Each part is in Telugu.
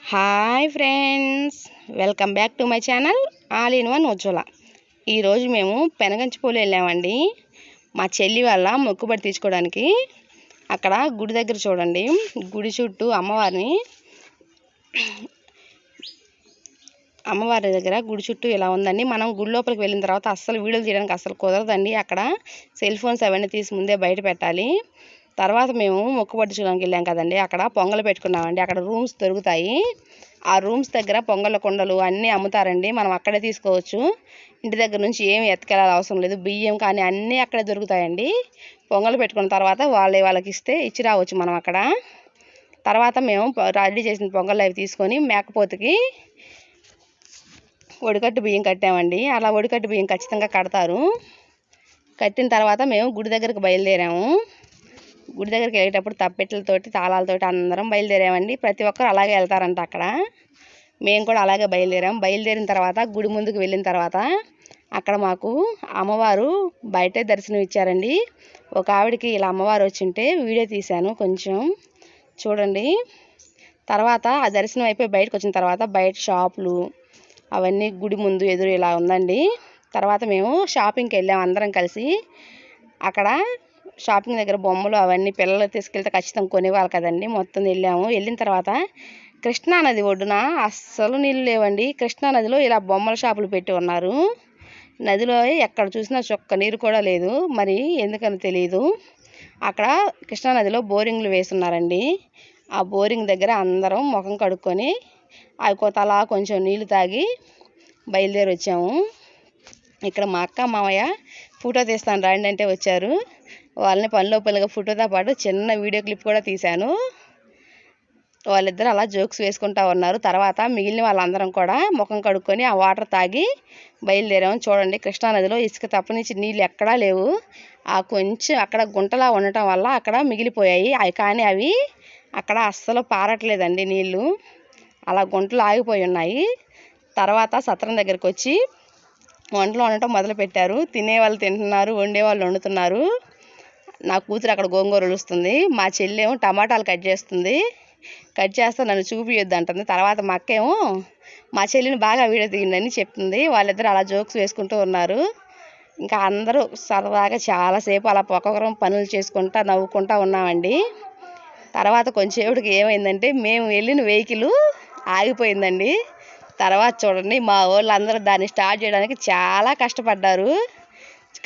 Hi friends, welcome back to my channel all in one Ujwala. ఈరోజు మేము పెనగంచిపల్లి వెళ్ళామండి. మా చెల్లి వాళ్ళ మొక్కుబడి తీసుకోవడానికి. అక్కడ గుడి దగ్గర చూడండి, గుడి చుట్టూ అమ్మవారి దగ్గర గుడి చుట్టూ ఇలా ఉందండి. మనం గుడి లోపలికి వెళ్ళిన తర్వాత అస్సలు వీడియోలు తీయడానికి అస్సలు కుదరదండి. అక్కడ సెల్ ఫోన్స్ అవన్నీ తీసి ముందే బయట పెట్టాలి. తర్వాత మేము మొక్కుబడి చూడడానికి వెళ్ళాం కదండి, అక్కడ పొంగలు పెట్టుకున్నామండి. అక్కడ రూమ్స్ దొరుకుతాయి. ఆ రూమ్స్ దగ్గర పొంగల కుండలు అన్నీ అమ్ముతారండి. మనం అక్కడే తీసుకోవచ్చు. ఇంటి దగ్గర నుంచి ఏమి ఎత్తుకెళ్ళాలి అవసరం లేదు. బియ్యం కానీ అన్నీ అక్కడే దొరుకుతాయండి. పొంగలు పెట్టుకున్న తర్వాత వాళ్ళకి ఇచ్చి రావచ్చు మనం అక్కడ. తర్వాత మేము రెడీ చేసిన పొంగల్ అవి తీసుకొని మేకపోతుకి ఒడికట్టు బియ్యం కట్టామండి. అలా ఒడికట్టు బియ్యం ఖచ్చితంగా కడతారు. కట్టిన తర్వాత మేము గుడి దగ్గరకు బయలుదేరాము. గుడి దగ్గరికి వెళ్ళేటప్పుడు తప్పెట్లతోటి తాళాలతోటి అందరం బయలుదేరామండి. ప్రతి ఒక్కరు అలాగే వెళ్తారంట అక్కడ. మేము కూడా అలాగే బయలుదేరాం. బయలుదేరిన తర్వాత గుడి ముందుకు వెళ్ళిన తర్వాత అక్కడ మాకు అమ్మవారు బయటే దర్శనం ఇచ్చారండి. ఒక ఆవిడకి ఇలా అమ్మవారు వచ్చింటే వీడియో తీశాను, కొంచెం చూడండి. తర్వాత ఆ దర్శనం అయిపోయి బయటకు వచ్చిన తర్వాత బయట షాపులు అవన్నీ గుడి ముందు ఎదురు ఇలా ఉందండి. తర్వాత మేము షాపింగ్కి వెళ్ళాము అందరం కలిసి. అక్కడ షాపింగ్ దగ్గర బొమ్మలు అవన్నీ పిల్లలు తీసుకెళ్తే ఖచ్చితంగా కొనేవాళ్ళు కదండి. మొత్తం వెళ్ళాము. వెళ్ళిన తర్వాత కృష్ణానది ఒడ్డున అస్సలు నీళ్ళు లేవండి. కృష్ణానదిలో ఇలా బొమ్మల షాపులు పెట్టి ఉన్నారు. నదిలో ఎక్కడ చూసినా చొక్క నీరు కూడా లేదు. మరి ఎందుకని తెలియదు. అక్కడ కృష్ణానదిలో బోరింగ్లు వేస్తున్నారండి. ఆ బోరింగ్ దగ్గర అందరం ముఖం కడుక్కొని అవి తలా కొంచెం నీళ్ళు తాగి బయలుదేరి వచ్చాము. ఇక్కడ మా అక్క మామయ్య ఫోటో తీస్తాను రండి అంటే వచ్చారు. వాళ్ళని పనిలో పనిగా ఫోటోతో పాటు చిన్న వీడియో క్లిప్ కూడా తీశాను. వాళ్ళిద్దరు అలా జోక్స్ వేసుకుంటా ఉన్నారు. తర్వాత మిగిలిన వాళ్ళందరం కూడా ముఖం కడుక్కొని ఆ వాటర్ తాగి బయలుదేరాము. చూడండి, కృష్ణానదిలో ఇసుక తప్పనించి నీళ్ళు ఎక్కడా లేవు. ఆ కొంచెం అక్కడ గుంటలా ఉండటం వల్ల అక్కడ మిగిలిపోయాయి. కానీ అవి అక్కడ అస్సలు పారట్లేదండి నీళ్ళు. అలా గుంటలు ఆగిపోయి ఉన్నాయి. తర్వాత సత్రం దగ్గరికి వచ్చి వంటలు వండటం మొదలుపెట్టారు. తినేవాళ్ళు తింటున్నారు, వండేవాళ్ళు వండుతున్నారు. నా కూతురు అక్కడ గోంగూర ఒలుస్తుంది, మా చెల్లేమో టమాటాలు కట్ చేస్తుంది. కట్ చేస్తే నన్ను చూపియొద్దు అంటుంది. తర్వాత మా అక్క ఏమో మా చెల్లిని బాగా వీడియో తీయండి చెప్తుంది. వాళ్ళిద్దరు అలా జోక్స్ వేసుకుంటూ ఉన్నారు. ఇంకా అందరూ సరదాగా చాలాసేపు అలా ఒక్కొక్కరం పనులు చేసుకుంటా నవ్వుకుంటా ఉన్నామండి. తర్వాత కొంచెంసేపటికి ఏమైందంటే మేము వెళ్ళిన వెహికల్ ఆగిపోయిందండి. తర్వాత చూడండి, మా వాళ్ళు అందరూ దాన్ని స్టార్ట్ చేయడానికి చాలా కష్టపడ్డారు.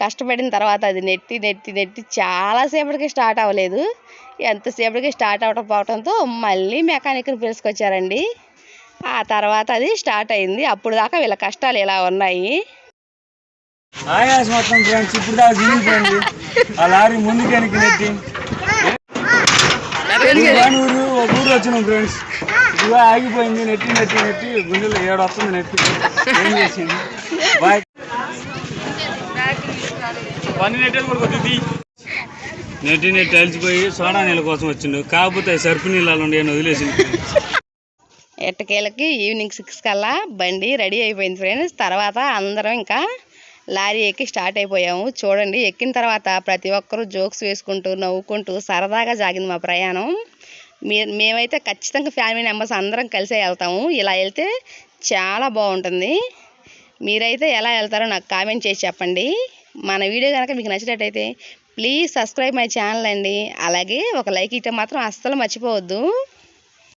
కష్టపడిన తర్వాత అది నెట్టి చాలాసేపటికి స్టార్ట్ అవ్వలేదు. ఎంతసేపటికి స్టార్ట్ అవడంతో మళ్ళీ మెకానిక్ని పిలుచుకొచ్చారండి. ఆ తర్వాత అది స్టార్ట్ అయింది. అప్పుడు దాకా వీళ్ళ కష్టాలు ఇలా ఉన్నాయి. ఊరు వచ్చినాం ఫ్రెండ్స్. ఇదిగో ఆగిపోయింది. నెట్టి గుండెలో 7 వస్తుంది. ఏం చేసింది బాయ్ నెట్టి అలిచిపోయి సోడా నీళ్ళ కోసం వచ్చిండు. కాకపోతే సర్పు నీళ్ళు ఉండే వదిలేసింది. ఎట్టకేళ్ళకి ఈవినింగ్ 6 కల్లా బండి రెడీ అయిపోయింది ఫ్రెండ్స్. తర్వాత అందరం ఇంకా లారీ ఎక్కి స్టార్ట్ అయిపోయాము. చూడండి, ఎక్కిన తర్వాత ప్రతి ఒక్కరూ జోక్స్ వేసుకుంటూ నవ్వుకుంటూ సరదాగా సాగింది మా ప్రయాణం. మేమైతే ఖచ్చితంగా ఫ్యామిలీ మెంబర్స్ అందరం కలిసే వెళ్తాము. ఇలా వెళ్తే చాలా బాగుంటుంది. మీరైతే ఎలా వెళ్తారో నాకు కామెంట్ చేసి చెప్పండి. మన వీడియో కనుక మీకు నచ్చినట్టయితే ప్లీజ్ సబ్స్క్రైబ్ మై ఛానల్ అండి. అలాగే ఒక లైక్ ఇవ్వటం మాత్రం అస్సలు మర్చిపోవద్దు.